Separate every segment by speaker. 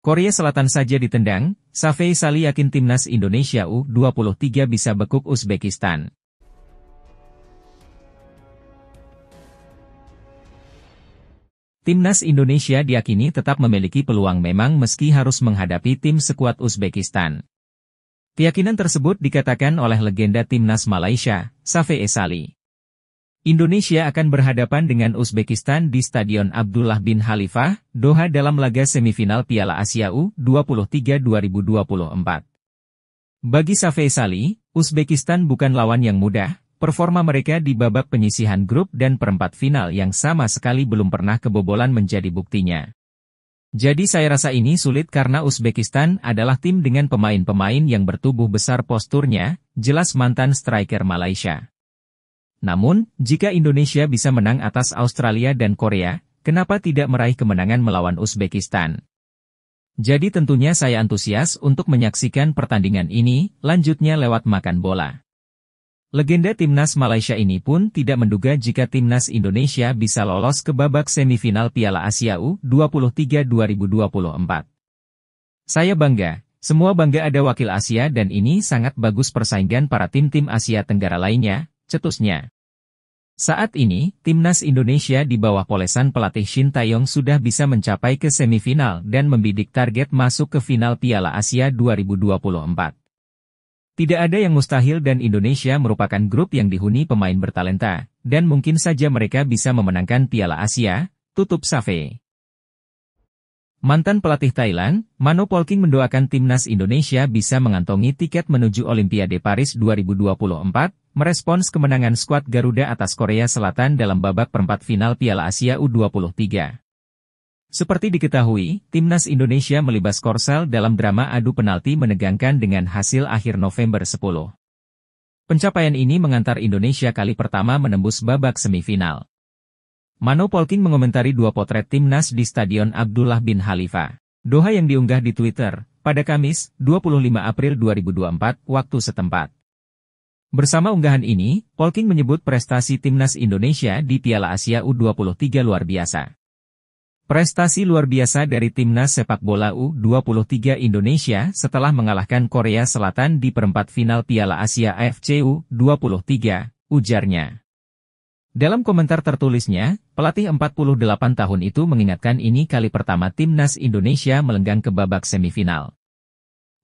Speaker 1: Korea Selatan saja ditendang, Safei Sali yakin timnas Indonesia U23 bisa bekuk Uzbekistan. Timnas Indonesia diyakini tetap memiliki peluang memang meski harus menghadapi tim sekuat Uzbekistan. Keyakinan tersebut dikatakan oleh legenda timnas Malaysia, Safei Sali. Indonesia akan berhadapan dengan Uzbekistan di Stadion Abdullah bin Khalifah, Doha dalam laga semifinal Piala Asia U23 2024. Bagi Safei Sali, Uzbekistan bukan lawan yang mudah, performa mereka di babak penyisihan grup dan perempat final yang sama sekali belum pernah kebobolan menjadi buktinya. Jadi saya rasa ini sulit karena Uzbekistan adalah tim dengan pemain-pemain yang bertubuh besar posturnya, jelas mantan striker Malaysia. Namun, jika Indonesia bisa menang atas Australia dan Korea, kenapa tidak meraih kemenangan melawan Uzbekistan? Jadi tentunya saya antusias untuk menyaksikan pertandingan ini, lanjutnya lewat makan bola. Legenda timnas Malaysia ini pun tidak menduga jika timnas Indonesia bisa lolos ke babak semifinal Piala Asia U23 2024. Saya bangga, semua bangga ada wakil Asia dan ini sangat bagus persaingan para tim-tim Asia Tenggara lainnya, cetusnya. Saat ini, timnas Indonesia di bawah polesan pelatih Shin Tae-yong sudah bisa mencapai ke semifinal dan membidik target masuk ke final Piala Asia 2024. Tidak ada yang mustahil dan Indonesia merupakan grup yang dihuni pemain bertalenta, dan mungkin saja mereka bisa memenangkan Piala Asia, tutup Safei. Mantan pelatih Thailand, Mano Polking mendoakan timnas Indonesia bisa mengantongi tiket menuju Olimpiade Paris 2024, merespons kemenangan skuad Garuda atas Korea Selatan dalam babak perempat final Piala Asia U23. Seperti diketahui, timnas Indonesia melibas Korsel dalam drama adu penalti menegangkan dengan hasil akhir November 10. Pencapaian ini mengantar Indonesia kali pertama menembus babak semifinal. Mano Polking mengomentari dua potret timnas di Stadion Abdullah bin Khalifah, Doha yang diunggah di Twitter, pada Kamis, 25 April 2024, waktu setempat. Bersama unggahan ini, Polking menyebut prestasi timnas Indonesia di Piala Asia U23 luar biasa. Prestasi luar biasa dari timnas sepak bola U23 Indonesia setelah mengalahkan Korea Selatan di perempat final Piala Asia AFC U23, ujarnya. Dalam komentar tertulisnya, pelatih 48 tahun itu mengingatkan ini kali pertama timnas Indonesia melenggang ke babak semifinal.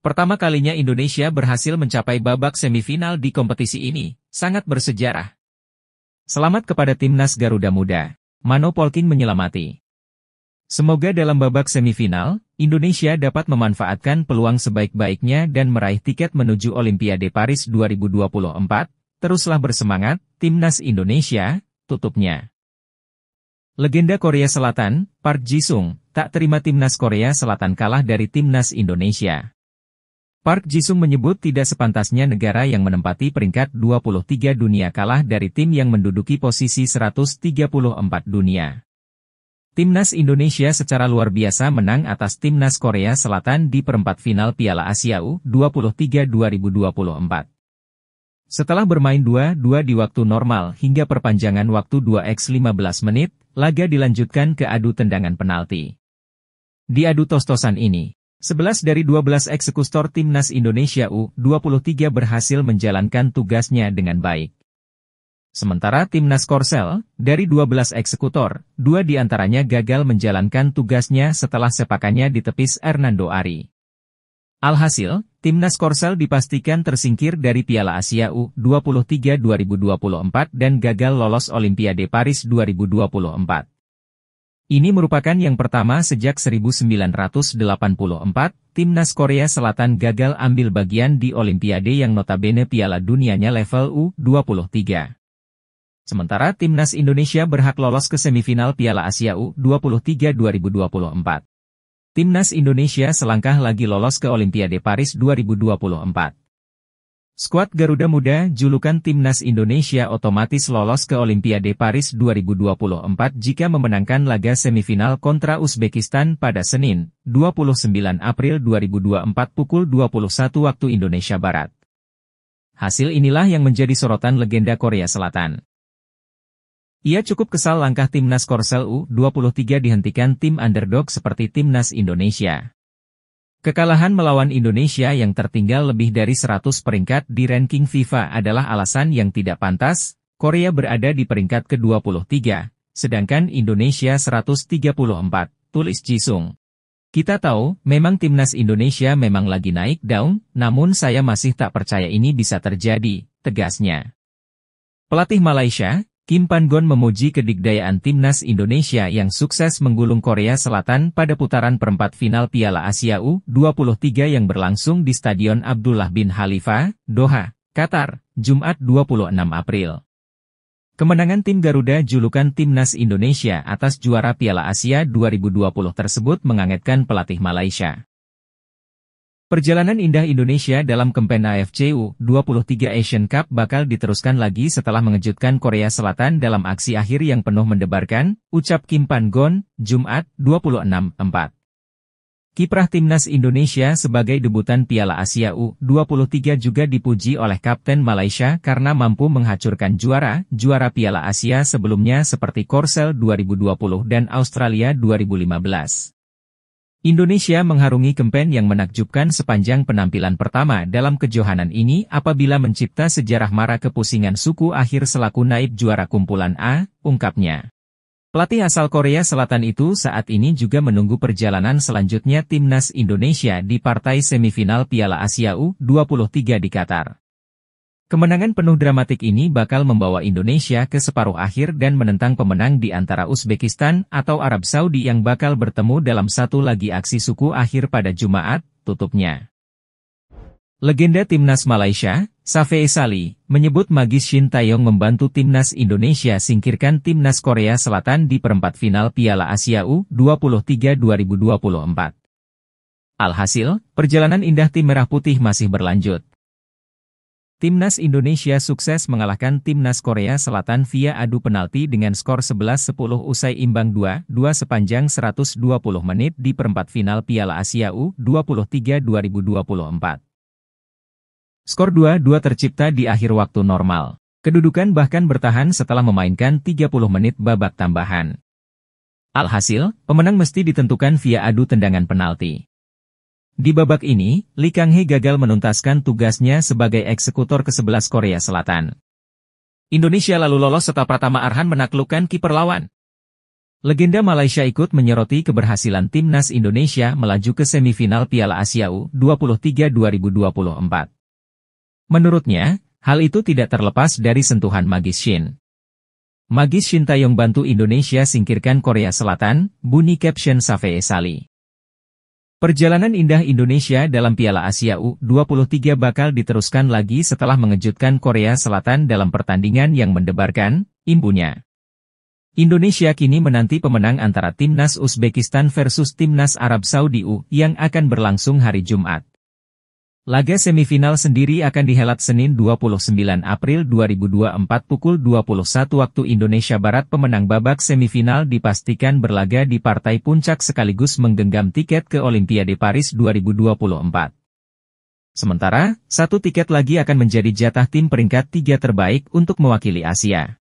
Speaker 1: Pertama kalinya Indonesia berhasil mencapai babak semifinal di kompetisi ini, sangat bersejarah. Selamat kepada timnas Garuda Muda, Mano Polking menyelamati. Semoga dalam babak semifinal, Indonesia dapat memanfaatkan peluang sebaik-baiknya dan meraih tiket menuju Olimpiade Paris 2024, teruslah bersemangat, timnas Indonesia, tutupnya. Legenda Korea Selatan, Park Ji-sung, tak terima timnas Korea Selatan kalah dari timnas Indonesia. Park Ji-sung menyebut tidak sepantasnya negara yang menempati peringkat 23 dunia kalah dari tim yang menduduki posisi 134 dunia. Timnas Indonesia secara luar biasa menang atas timnas Korea Selatan di perempat final Piala Asia U23 2024. Setelah bermain 2-2 di waktu normal hingga perpanjangan waktu 2x15 menit, laga dilanjutkan ke adu tendangan penalti. Di adu tos-tosan ini, 11 dari 12 eksekutor timnas Indonesia U23 berhasil menjalankan tugasnya dengan baik. Sementara timnas Korsel, dari 12 eksekutor, 2 diantaranya gagal menjalankan tugasnya setelah sepakannya ditepis Hernando Ari. Alhasil, timnas Korsel dipastikan tersingkir dari Piala Asia U23 2024 dan gagal lolos Olimpiade Paris 2024. Ini merupakan yang pertama sejak 1984, timnas Korea Selatan gagal ambil bagian di Olimpiade yang notabene Piala Dunianya level U23. Sementara timnas Indonesia berhak lolos ke semifinal Piala Asia U23 2024. Timnas Indonesia selangkah lagi lolos ke Olimpiade Paris 2024. Skuad Garuda Muda, julukan timnas Indonesia otomatis lolos ke Olimpiade Paris 2024 jika memenangkan laga semifinal kontra Uzbekistan pada Senin, 29 April 2024 pukul 21 waktu Indonesia Barat. Hasil inilah yang menjadi sorotan legenda Korea Selatan. Ia cukup kesal langkah timnas Korsel U23 dihentikan tim underdog seperti timnas Indonesia. Kekalahan melawan Indonesia yang tertinggal lebih dari 100 peringkat di ranking FIFA adalah alasan yang tidak pantas. Korea berada di peringkat ke-23, sedangkan Indonesia 134, tulis Jisung. Kita tahu, memang timnas Indonesia memang lagi naik daun, namun saya masih tak percaya ini bisa terjadi, tegasnya. Pelatih Malaysia, Kim Pan-gon memuji kedikdayaan timnas Indonesia yang sukses menggulung Korea Selatan pada putaran perempat final Piala Asia U23 yang berlangsung di Stadion Abdullah bin Khalifa, Doha, Qatar, Jumat 26 April. Kemenangan tim Garuda julukan timnas Indonesia atas juara Piala Asia 2020 tersebut mengagetkan pelatih Malaysia. Perjalanan indah Indonesia dalam kampen AFC U23 Asian Cup bakal diteruskan lagi setelah mengejutkan Korea Selatan dalam aksi akhir yang penuh mendebarkan, ucap Kim Pan-gon, Jumat, 26/4. Kiprah timnas Indonesia sebagai debutan Piala Asia U23 juga dipuji oleh Kapten Malaysia karena mampu menghancurkan juara Piala Asia sebelumnya seperti Korsel 2020 dan Australia 2015. Indonesia mengharungi kampen yang menakjubkan sepanjang penampilan pertama dalam kejohanan ini apabila mencipta sejarah mara kepusingan suku akhir selaku naib juara kumpulan A, ungkapnya. Pelatih asal Korea Selatan itu saat ini juga menunggu perjalanan selanjutnya timnas Indonesia di partai semifinal Piala Asia U23 di Qatar. Kemenangan penuh dramatik ini bakal membawa Indonesia ke separuh akhir dan menentang pemenang di antara Uzbekistan atau Arab Saudi yang bakal bertemu dalam satu lagi aksi suku akhir pada Jumat, tutupnya. Legenda timnas Malaysia, Safe Esali, menyebut Magis Shin Taeyong membantu timnas Indonesia singkirkan timnas Korea Selatan di perempat final Piala Asia U23 2024. Alhasil, perjalanan indah tim Merah Putih masih berlanjut. Timnas Indonesia sukses mengalahkan timnas Korea Selatan via adu penalti dengan skor 11-10 usai imbang 2-2 sepanjang 120 menit di perempat final Piala Asia U23 2024. Skor 2-2 tercipta di akhir waktu normal. Kedudukan bahkan bertahan setelah memainkan 30 menit babak tambahan. Alhasil, pemenang mesti ditentukan via adu tendangan penalti. Di babak ini, Lee Kang-hee gagal menuntaskan tugasnya sebagai eksekutor ke-11 Korea Selatan. Indonesia lalu lolos setelah Pratama Arhan menaklukkan kiper lawan. Legenda Malaysia ikut menyoroti keberhasilan timnas Indonesia melaju ke semifinal Piala Asia U23 2024. Menurutnya, hal itu tidak terlepas dari sentuhan Magis Shin. Magis Shin Taeyong bantu Indonesia singkirkan Korea Selatan, bunyi caption Safe Esali. Perjalanan indah Indonesia dalam Piala Asia U23 bakal diteruskan lagi setelah mengejutkan Korea Selatan dalam pertandingan yang mendebarkan, imbunya. Indonesia kini menanti pemenang antara timnas Uzbekistan versus timnas Arab Saudi yang akan berlangsung hari Jumat. Laga semifinal sendiri akan dihelat Senin 29 April 2024 pukul 21 waktu Indonesia Barat. Pemenang babak semifinal dipastikan berlaga di partai puncak sekaligus menggenggam tiket ke Olimpiade Paris 2024. Sementara, satu tiket lagi akan menjadi jatah tim peringkat 3 terbaik untuk mewakili Asia.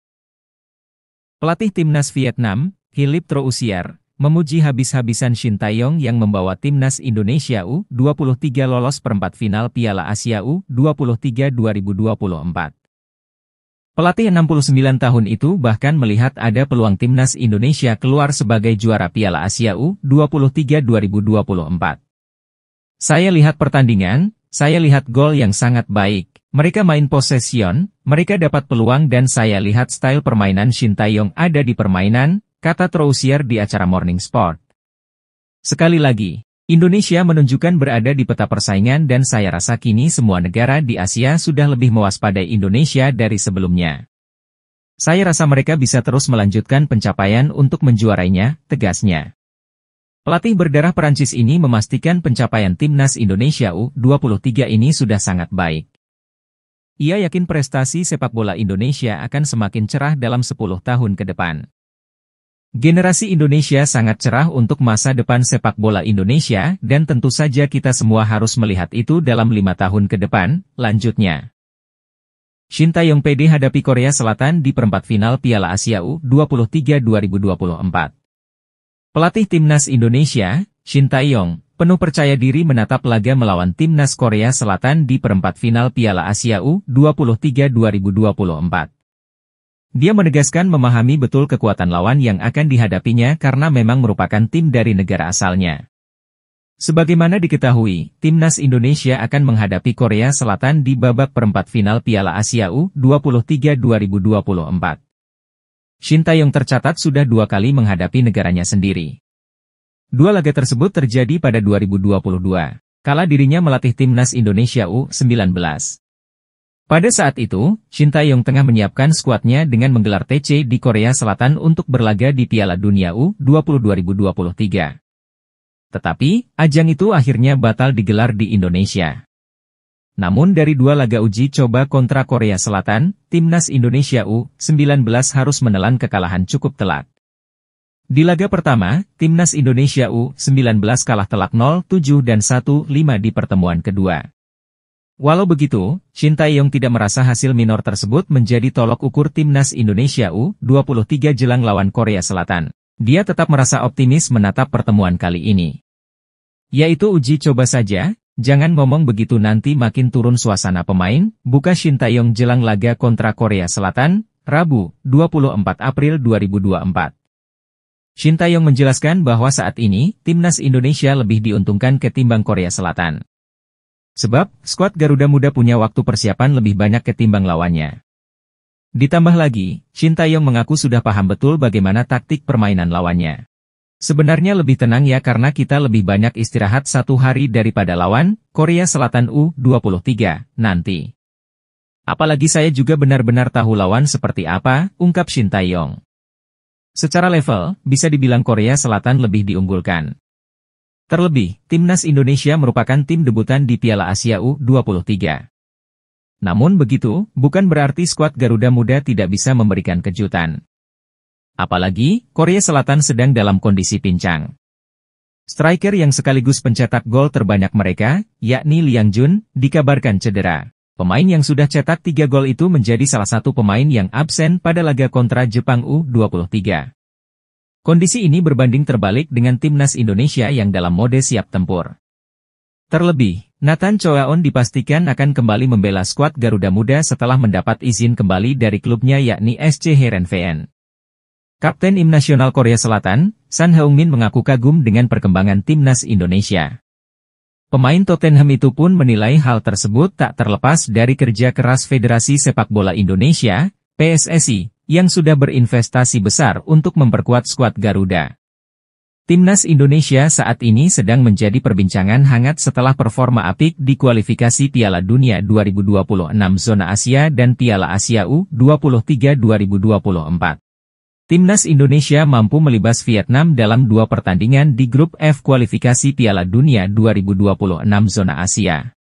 Speaker 1: Pelatih timnas Vietnam, Philippe Troussier, memuji habis-habisan Shin Taeyong yang membawa timnas Indonesia U23 lolos perempat final Piala Asia U23 2024. Pelatih 69 tahun itu bahkan melihat ada peluang timnas Indonesia keluar sebagai juara Piala Asia U23 2024. Saya lihat pertandingan, saya lihat gol yang sangat baik, mereka main possession, mereka dapat peluang dan saya lihat style permainan Shin Taeyong ada di permainan, kata Troussier di acara Morning Sport. Sekali lagi, Indonesia menunjukkan berada di peta persaingan dan saya rasa kini semua negara di Asia sudah lebih mewaspadai Indonesia dari sebelumnya. Saya rasa mereka bisa terus melanjutkan pencapaian untuk menjuarainya, tegasnya. Pelatih berdarah Perancis ini memastikan pencapaian timnas Indonesia U23 ini sudah sangat baik. Ia yakin prestasi sepak bola Indonesia akan semakin cerah dalam 10 tahun ke depan. Generasi Indonesia sangat cerah untuk masa depan sepak bola Indonesia dan tentu saja kita semua harus melihat itu dalam 5 tahun ke depan, lanjutnya. Shin Taeyong pede hadapi Korea Selatan di perempat final Piala Asia U23 2024. Pelatih timnas Indonesia, Shin Taeyong, penuh percaya diri menatap laga melawan timnas Korea Selatan di perempat final Piala Asia U23 2024. Dia menegaskan memahami betul kekuatan lawan yang akan dihadapinya karena memang merupakan tim dari negara asalnya. Sebagaimana diketahui, timnas Indonesia akan menghadapi Korea Selatan di babak perempat final Piala Asia U23 2024. Shin Tae-yong tercatat sudah 2 kali menghadapi negaranya sendiri. 2 laga tersebut terjadi pada 2022, kala dirinya melatih timnas Indonesia U19. Pada saat itu, Shin Tae-yong tengah menyiapkan skuadnya dengan menggelar TC di Korea Selatan untuk berlaga di Piala Dunia U20 2023. Tetapi, ajang itu akhirnya batal digelar di Indonesia. Namun dari 2 laga uji coba kontra Korea Selatan, timnas Indonesia U19 harus menelan kekalahan cukup telak. Di laga pertama, timnas Indonesia U19 kalah telak 0-7 dan 1-5 di pertemuan kedua. Walau begitu, Shin Tae-yong tidak merasa hasil minor tersebut menjadi tolok ukur timnas Indonesia U23 jelang lawan Korea Selatan. Dia tetap merasa optimis menatap pertemuan kali ini. Yaitu uji coba saja, jangan ngomong begitu nanti makin turun suasana pemain, buka Shin Tae-yong jelang laga kontra Korea Selatan, Rabu, 24 April 2024. Shin Tae-yong menjelaskan bahwa saat ini, timnas Indonesia lebih diuntungkan ketimbang Korea Selatan. Sebab, skuad Garuda Muda punya waktu persiapan lebih banyak ketimbang lawannya. Ditambah lagi, Shin Tae-yong mengaku sudah paham betul bagaimana taktik permainan lawannya. Sebenarnya lebih tenang ya karena kita lebih banyak istirahat 1 hari daripada lawan, Korea Selatan U23, nanti. Apalagi saya juga benar-benar tahu lawan seperti apa, ungkap Shin Tae-yong. Secara level, bisa dibilang Korea Selatan lebih diunggulkan. Terlebih, timnas Indonesia merupakan tim debutan di Piala Asia U23. Namun begitu, bukan berarti skuad Garuda Muda tidak bisa memberikan kejutan. Apalagi, Korea Selatan sedang dalam kondisi pincang. Striker yang sekaligus pencetak gol terbanyak mereka, yakni Liang Jun, dikabarkan cedera. Pemain yang sudah cetak 3 gol itu menjadi salah satu pemain yang absen pada laga kontra Jepang U23. Kondisi ini berbanding terbalik dengan timnas Indonesia yang dalam mode siap tempur. Terlebih, Nathan Choaon dipastikan akan kembali membela skuad Garuda Muda setelah mendapat izin kembali dari klubnya yakni SC Heerenveen. Kapten Tim Nasional Korea Selatan, Son Heung-min mengaku kagum dengan perkembangan timnas Indonesia. Pemain Tottenham itu pun menilai hal tersebut tak terlepas dari kerja keras Federasi Sepak Bola Indonesia, PSSI, yang sudah berinvestasi besar untuk memperkuat skuad Garuda. Timnas Indonesia saat ini sedang menjadi perbincangan hangat setelah performa apik di kualifikasi Piala Dunia 2026 Zona Asia dan Piala Asia U23 2024. Timnas Indonesia mampu melibas Vietnam dalam 2 pertandingan di grup F kualifikasi Piala Dunia 2026 Zona Asia.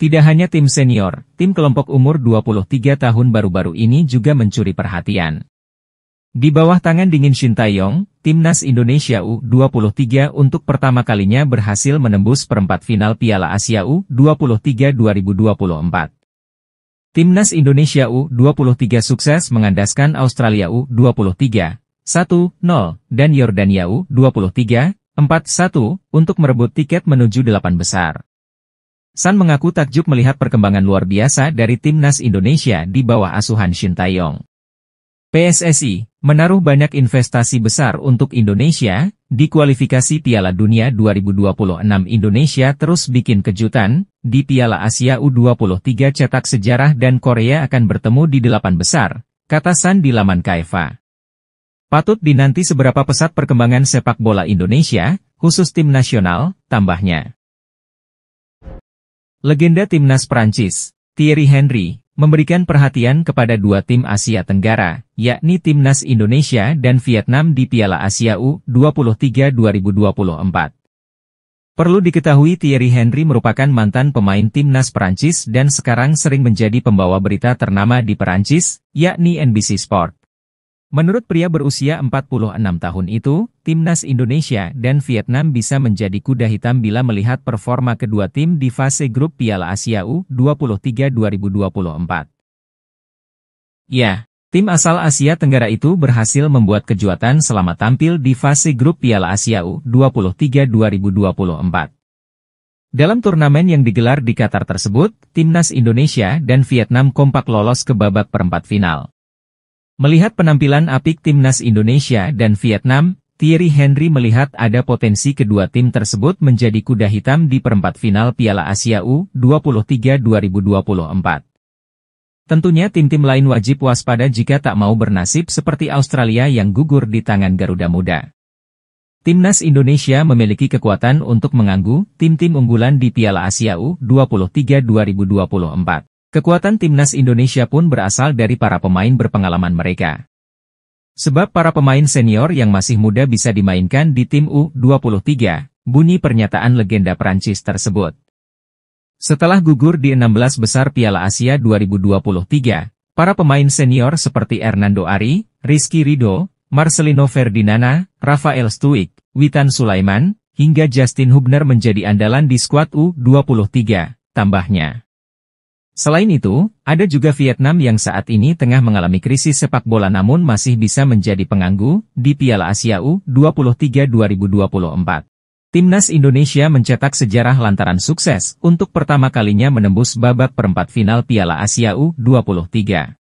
Speaker 1: Tidak hanya tim senior, tim kelompok umur 23 tahun baru-baru ini juga mencuri perhatian. Di bawah tangan dingin Shin Tae-yong, timnas Indonesia U23 untuk pertama kalinya berhasil menembus perempat final Piala Asia U23 2024. Timnas Indonesia U23 sukses mengandaskan Australia U23, 1-0, dan Yordania U23, 4-1, untuk merebut tiket menuju 8 besar. Son mengaku takjub melihat perkembangan luar biasa dari timnas Indonesia di bawah asuhan Shin Tae-yong. PSSI menaruh banyak investasi besar untuk Indonesia. Di kualifikasi Piala Dunia 2026 Indonesia terus bikin kejutan. Di Piala Asia U23 cetak sejarah dan Korea akan bertemu di 8 besar, kata Son di laman KFA. Patut dinanti seberapa pesat perkembangan sepak bola Indonesia, khusus tim nasional, tambahnya. Legenda timnas Prancis, Thierry Henry, memberikan perhatian kepada 2 tim Asia Tenggara, yakni timnas Indonesia dan Vietnam di Piala Asia U23 2024. Perlu diketahui Thierry Henry merupakan mantan pemain timnas Prancis dan sekarang sering menjadi pembawa berita ternama di Prancis, yakni NBC Sport. Menurut pria berusia 46 tahun itu, timnas Indonesia dan Vietnam bisa menjadi kuda hitam bila melihat performa kedua tim di fase grup Piala Asia U23 2024. Ya, Tim asal Asia Tenggara itu berhasil membuat kejutan selama tampil di fase grup Piala Asia U23 2024. Dalam turnamen yang digelar di Qatar tersebut, timnas Indonesia dan Vietnam kompak lolos ke babak perempat final. Melihat penampilan apik timnas Indonesia dan Vietnam, Thierry Henry melihat ada potensi kedua tim tersebut menjadi kuda hitam di perempat final Piala Asia U23 2024. Tentunya tim-tim lain wajib waspada jika tak mau bernasib seperti Australia yang gugur di tangan Garuda Muda. Timnas Indonesia memiliki kekuatan untuk mengganggu tim-tim unggulan di Piala Asia U23 2024. Kekuatan timnas Indonesia pun berasal dari para pemain berpengalaman mereka. Sebab para pemain senior yang masih muda bisa dimainkan di tim U23, bunyi pernyataan legenda Prancis tersebut. Setelah gugur di 16 besar Piala Asia 2023, para pemain senior seperti Hernando Ari, Rizky Ridho, Marcelino Ferdinand, Rafael Stuik, Witan Sulaiman, hingga Justin Hubner menjadi andalan di skuad U23, tambahnya. Selain itu, ada juga Vietnam yang saat ini tengah mengalami krisis sepak bola namun masih bisa menjadi pengganggu di Piala Asia U23 2024. Timnas Indonesia mencetak sejarah lantaran sukses untuk pertama kalinya menembus babak perempat final Piala Asia U23.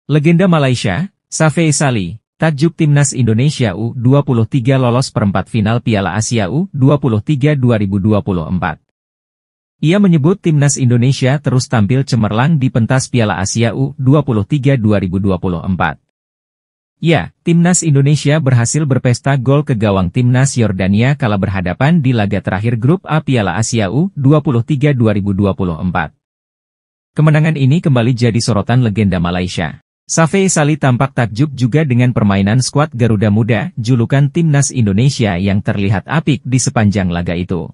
Speaker 1: Legenda Malaysia, Safei Salih, tajuk Timnas Indonesia U23 lolos perempat final Piala Asia U23 2024. Ia menyebut Timnas Indonesia terus tampil cemerlang di pentas Piala Asia U23 2024. Ya, Timnas Indonesia berhasil berpesta gol ke gawang Timnas Yordania kala berhadapan di laga terakhir grup A Piala Asia U23 2024. Kemenangan ini kembali jadi sorotan legenda Malaysia. Safei Salih tampak takjub juga dengan permainan skuad Garuda Muda, julukan Timnas Indonesia yang terlihat apik di sepanjang laga itu.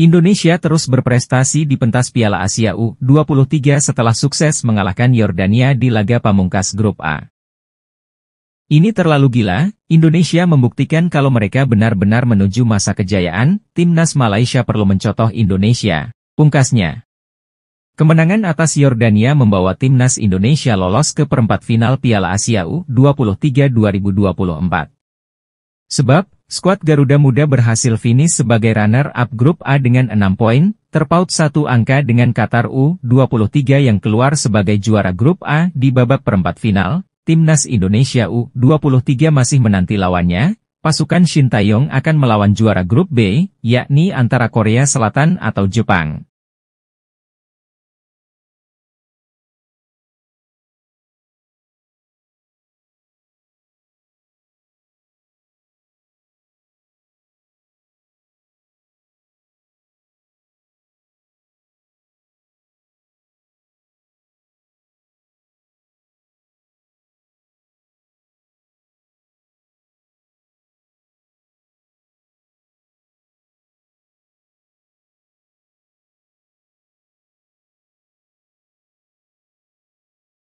Speaker 1: Indonesia terus berprestasi di pentas Piala Asia U23 setelah sukses mengalahkan Yordania di laga pamungkas grup A. Ini terlalu gila, Indonesia membuktikan kalau mereka benar-benar menuju masa kejayaan, Timnas Malaysia perlu mencontoh Indonesia, pungkasnya. Kemenangan atas Yordania membawa Timnas Indonesia lolos ke perempat final Piala Asia U23 2024. Sebab, skuad Garuda Muda berhasil finish sebagai runner-up grup A dengan 6 poin, terpaut satu angka dengan Qatar U23 yang keluar sebagai juara grup A di babak perempat final. Timnas Indonesia U23 masih menanti lawannya, pasukan Shin Taeyong akan melawan juara grup B, yakni antara Korea Selatan atau Jepang.